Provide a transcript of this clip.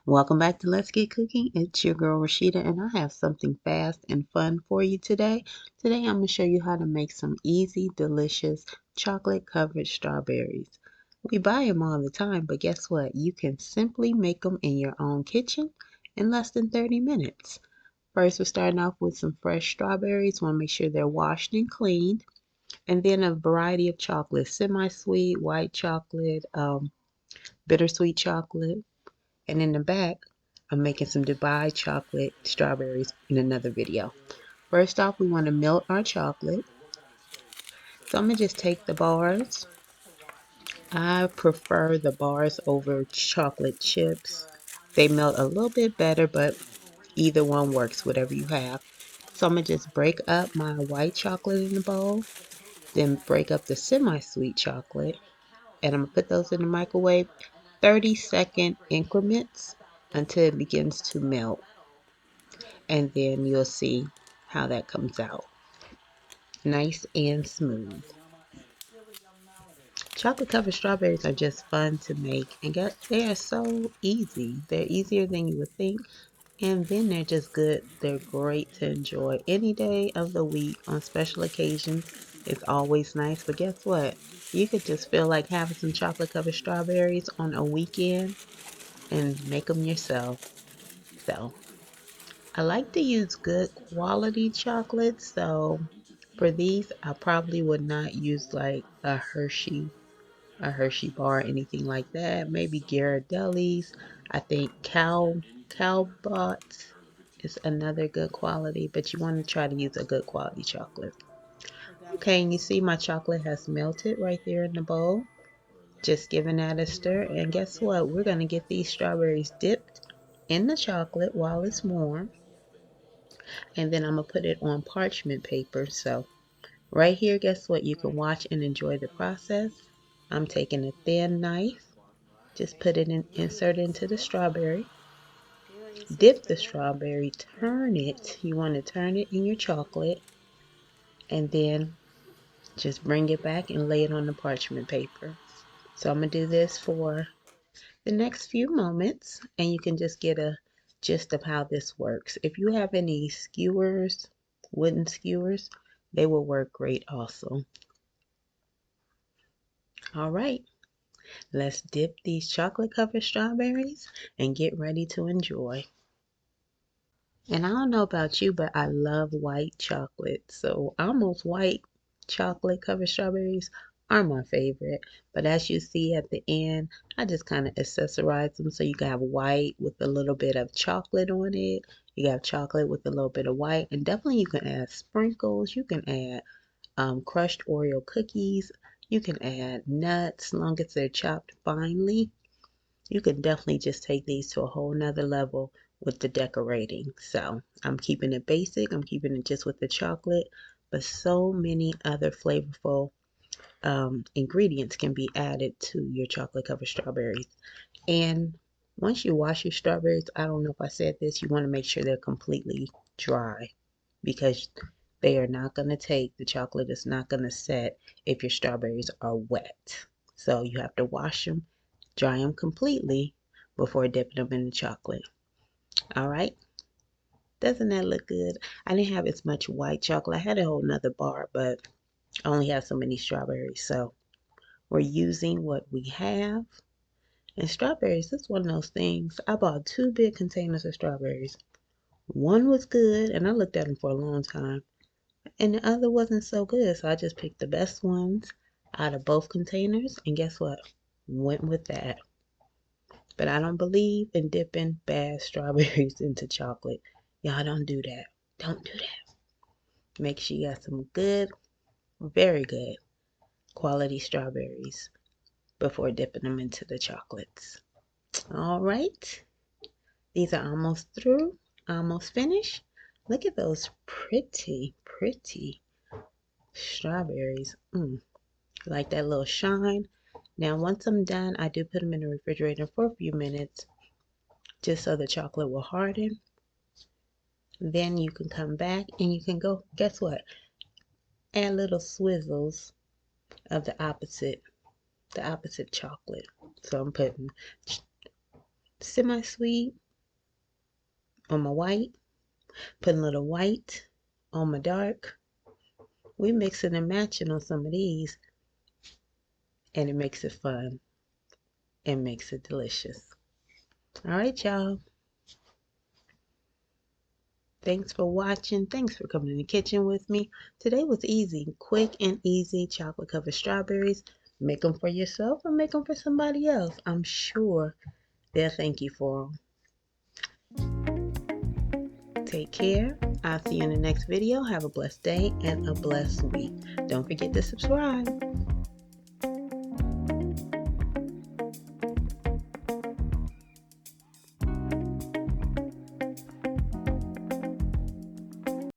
Welcome back to Let's Get Cooking. It's your girl Rashida, and I have something fast and fun for you today. Today, I'm going to show you how to make some easy, delicious chocolate covered strawberries. We buy them all the time, but guess what? You can simply make them in your own kitchen in less than 30 minutes. First, we're starting off with some fresh strawberries. Want to make sure they're washed and cleaned, and then a variety of chocolates: semi-sweet, white chocolate, bittersweet chocolate. And in the back, I'm making some Dubai chocolate strawberries in another video. First off, we want to melt our chocolate. So I'm going to just take the bars. I prefer the bars over chocolate chips. They melt a little bit better, but either one works, whatever you have. So I'm going to just break up my white chocolate in the bowl, then break up the semi-sweet chocolate, and I'm going to put those in the microwave 30-second increments until it begins to melt. And then you'll see how that comes out. Nice and smooth. Chocolate covered strawberries are just fun to make and they are so easy. They're easier than you would think, and then they're just good. They're great to enjoy any day of the week on special occasions. It's always nice, but guess what? You could just feel like having some chocolate covered strawberries on a weekend and make them yourself. So I like to use good quality chocolate, so for these I probably would not use like a Hershey bar or anything like that. Maybe Ghirardelli's. I think Cowbots is another good quality, but you want to try to use a good quality chocolate. Okay, and you see my chocolate has melted right there in the bowl. Just giving that a stir, and guess what? We're going to get these strawberries dipped in the chocolate while it's warm, and then I'm going to put it on parchment paper. So right here, guess what? You can watch and enjoy the process. I'm taking a thin knife, just put it in, insert it into the strawberry, dip the strawberry, turn it. You want to turn it in your chocolate, and then just bring it back and lay it on the parchment paper. So I'm going to do this for the next few moments, and you can just get a gist of how this works. If you have any skewers, wooden skewers, they will work great also. All right, let's dip these chocolate covered strawberries and get ready to enjoy. And I don't know about you, but I love white chocolate. So almost white chocolate covered strawberries are my favorite. But as you see at the end, I just kind of accessorize them so you can have white with a little bit of chocolate on it. You have chocolate with a little bit of white. And definitely you can add sprinkles. You can add crushed Oreo cookies. You can add nuts, as long as they're chopped finely. You can definitely just take these to a whole nother level with the decorating. So I'm keeping it basic. I'm keeping it just with the chocolate, but so many other flavorful ingredients can be added to your chocolate covered strawberries. And once you wash your strawberries, I don't know if I said this, you want to make sure they're completely dry, because they are not going to take, the chocolate is not going to set if your strawberries are wet. So you have to wash them, dry them completely before dipping them in the chocolate. All right. Doesn't that look good? I didn't have as much white chocolate. I had a whole nother bar, but I only have so many strawberries. So we're using what we have. And strawberries, this is one of those things. I bought 2 big containers of strawberries. One was good, and I looked at them for a long time. And the other wasn't so good. So I just picked the best ones out of both containers. And guess what? Went with that. But I don't believe in dipping bad strawberries into chocolate. Y'all don't do that. Don't do that. Make sure you got some good, very good quality strawberries before dipping them into the chocolates. All right. These are almost through, almost finished. Look at those pretty, pretty strawberries. Like that little shine. Now, once I'm done, I do put them in the refrigerator for a few minutes just so the chocolate will harden. Then you can come back and you can go, guess what? Add little swizzles of the opposite chocolate. So I'm putting semi-sweet on my white, put a little white on my dark. We mixing and matching on some of these, and it makes it fun and makes it delicious. All right, y'all. Thanks for watching. Thanks for coming in the kitchen with me. Today was easy, quick and easy chocolate covered strawberries. Make them for yourself or make them for somebody else. I'm sure they'll thank you for them. Take care. I'll see you in the next video. Have a blessed day and a blessed week. Don't forget to subscribe.